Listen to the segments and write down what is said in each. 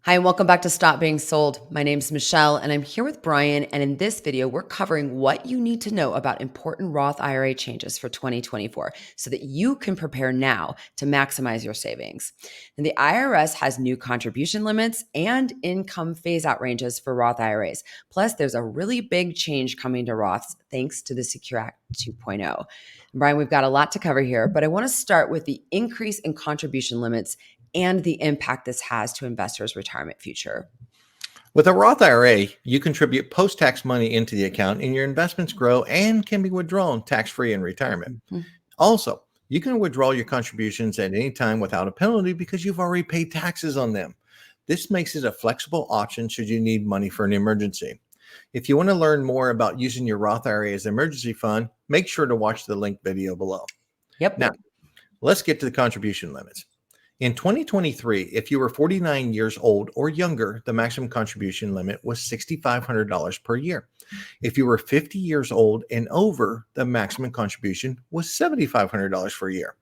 Hi, and welcome back to Stop Being Sold. My name's Michelle, and I'm here with Brian. And in this video, we're covering what you need to know about important Roth IRA changes for 2024 so that you can prepare now to maximize your savings. And the IRS has new contribution limits and income phase-out ranges for Roth IRAs. Plus, there's a really big change coming to Roths thanks to the Secure Act 2.0. And Brian, we've got a lot to cover here, but I want to start with the increase in contribution limits and the impact this has to investors' retirement future. With a Roth IRA, you contribute post-tax money into the account and your investments grow and can be withdrawn tax-free in retirement. Also, you can withdraw your contributions at any time without a penalty because you've already paid taxes on them. This makes it a flexible option should you need money for an emergency. If you want to learn more about using your Roth IRA as an emergency fund, make sure to watch the link video below. Yep. Now, let's get to the contribution limits. In 2023, if you were 49 years old or younger, the maximum contribution limit was $6,500 per year. If you were 50 years old and over, the maximum contribution was $7,500 per year.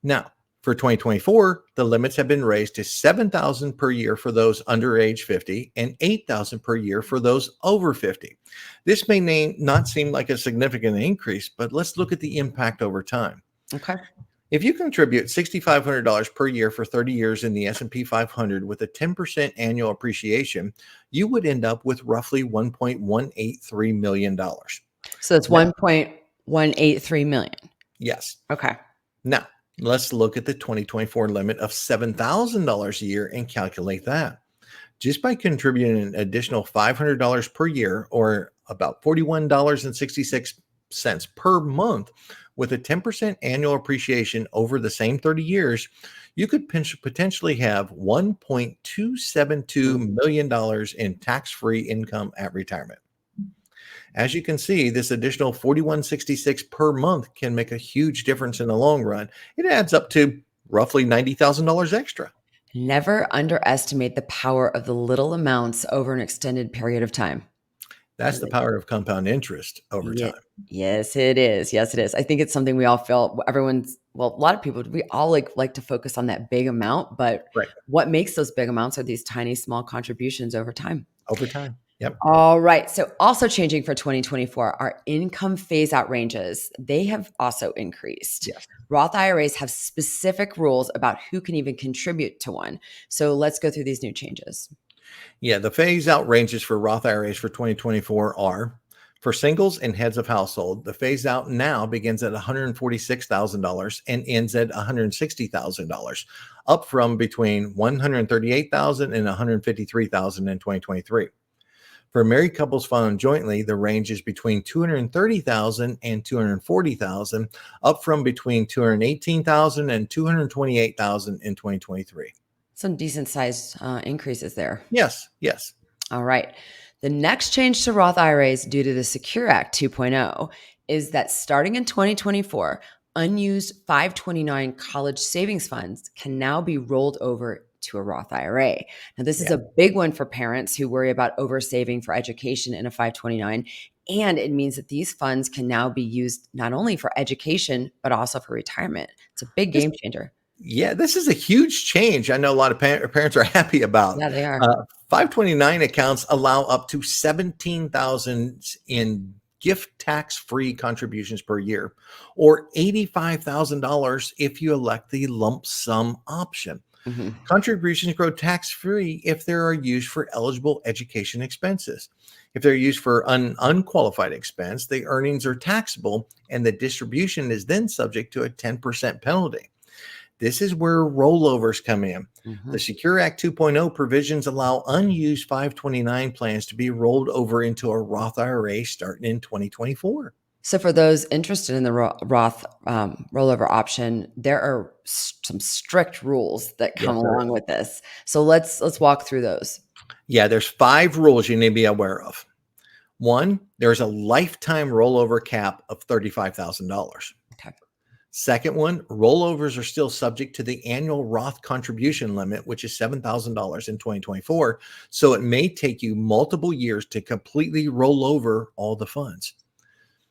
Now, for 2024, the limits have been raised to $7,000 per year for those under age 50 and $8,000 per year for those over 50. This may not seem like a significant increase, but let's look at the impact over time. Okay. If you contribute $6,500 per year for 30 years in the S&P 500 with a 10% annual appreciation, you would end up with roughly $1.183 million. So that's 1.183 million. Yes. Okay. Now, let's look at the 2024 limit of $7,000 a year and calculate that. Just by contributing an additional $500 per year, or about $41.66 per month, with a 10% annual appreciation over the same 30 years, you could potentially have $1.272 million in tax-free income at retirement. As you can see, this additional $41.66 per month can make a huge difference in the long run. It adds up to roughly $90,000 extra. Never underestimate the power of the little amounts over an extended period of time. That's the power of compound interest over time. Yes, it is. Yes, it is. I think it's something we all feel. A lot of people, we all like to focus on that big amount, but what makes those big amounts are these tiny, small contributions over time. Over time. Yep. All right. So also changing for 2024 are income phase-out ranges. They have also increased. Yes. Roth IRAs have specific rules about who can even contribute to one. So let's go through these new changes. Yeah, the phase-out ranges for Roth IRAs for 2024 are: for singles and heads of household, the phase-out now begins at $146,000 and ends at $160,000, up from between $138,000 and $153,000 in 2023. For married couples filing jointly, the range is between $230,000 and $240,000, up from between $218,000 and $228,000 in 2023. Some decent sized increases there. Yes, yes. All right. The next change to Roth IRAs due to the Secure Act 2.0 is that starting in 2024, unused 529 college savings funds can now be rolled over to a Roth IRA. Now, this is a big one for parents who worry about oversaving for education in a 529. And it means that these funds can now be used not only for education, but also for retirement. It's a big game changer. Yeah, this is a huge change. I know a lot of parents are happy about. Yeah, they are. 529 accounts allow up to $17,000 in gift tax-free contributions per year, or $85,000 if you elect the lump sum option. Contributions grow tax-free if they are used for eligible education expenses. If they're used for unqualified expense, the earnings are taxable and the distribution is then subject to a 10% penalty. This is where rollovers come in. The Secure Act 2.0 provisions allow unused 529 plans to be rolled over into a Roth IRA starting in 2024. So for those interested in the Roth rollover option, there are some strict rules that come along with this. So let's walk through those. Yeah, there's 5 rules you need to be aware of. 1, there's a lifetime rollover cap of $35,000. Okay. Second one, rollovers are still subject to the annual Roth contribution limit, which is $7,000 in 2024. So it may take you multiple years to completely roll over all the funds.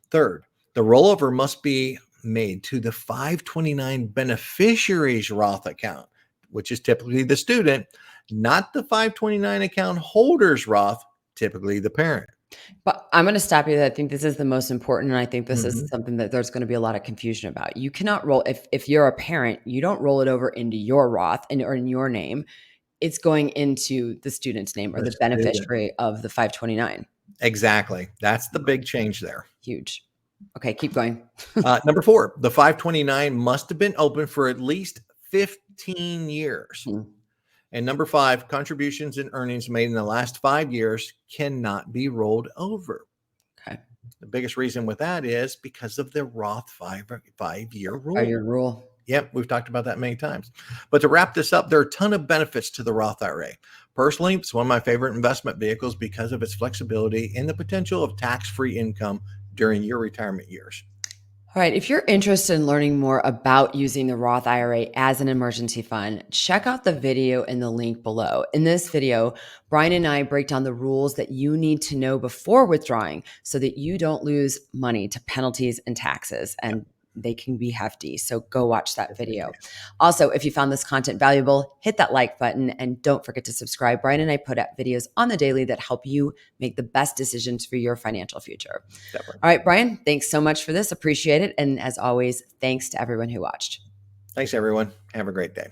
Third, the rollover must be made to the 529 beneficiary's Roth account, which is typically the student, not the 529 account holder's Roth, typically the parent. But I'm going to stop you there. I think this is the most important, and I think this is Mhm. something that there's going to be a lot of confusion about. You cannot roll if you're a parent, you don't roll it over into your Roth or in your name. It's going into the student's name or The the student. beneficiary of the 529. Exactly. That's the big change there. Huge. Okay, keep going. Number 4, the 529 must have been open for at least 15 years. Hmm. And number 5, contributions and earnings made in the last 5 years cannot be rolled over. Okay. The biggest reason with that is because of the Roth 5-year By rule. your rule. Yep, we've talked about that many times. But to wrap this up, there are a ton of benefits to the Roth IRA. Personally, it's one of my favorite investment vehicles because of its flexibility and the potential of tax-free income during your retirement years. All right. If you're interested in learning more about using the Roth IRA as an emergency fund, check out the video in the link below. In this video, Brian and I break down the rules that you need to know before withdrawing so that you don't lose money to penalties and taxes. Yep. And they can be hefty. So go watch that Yes, they video. can. Also, if you found this content valuable, hit that like button and don't forget to subscribe. Brian and I put out videos on the daily that help you make the best decisions for your financial future. Definitely. All right, Brian, thanks so much for this. Appreciate it. And as always, thanks to everyone who watched. Thanks, everyone. Have a great day.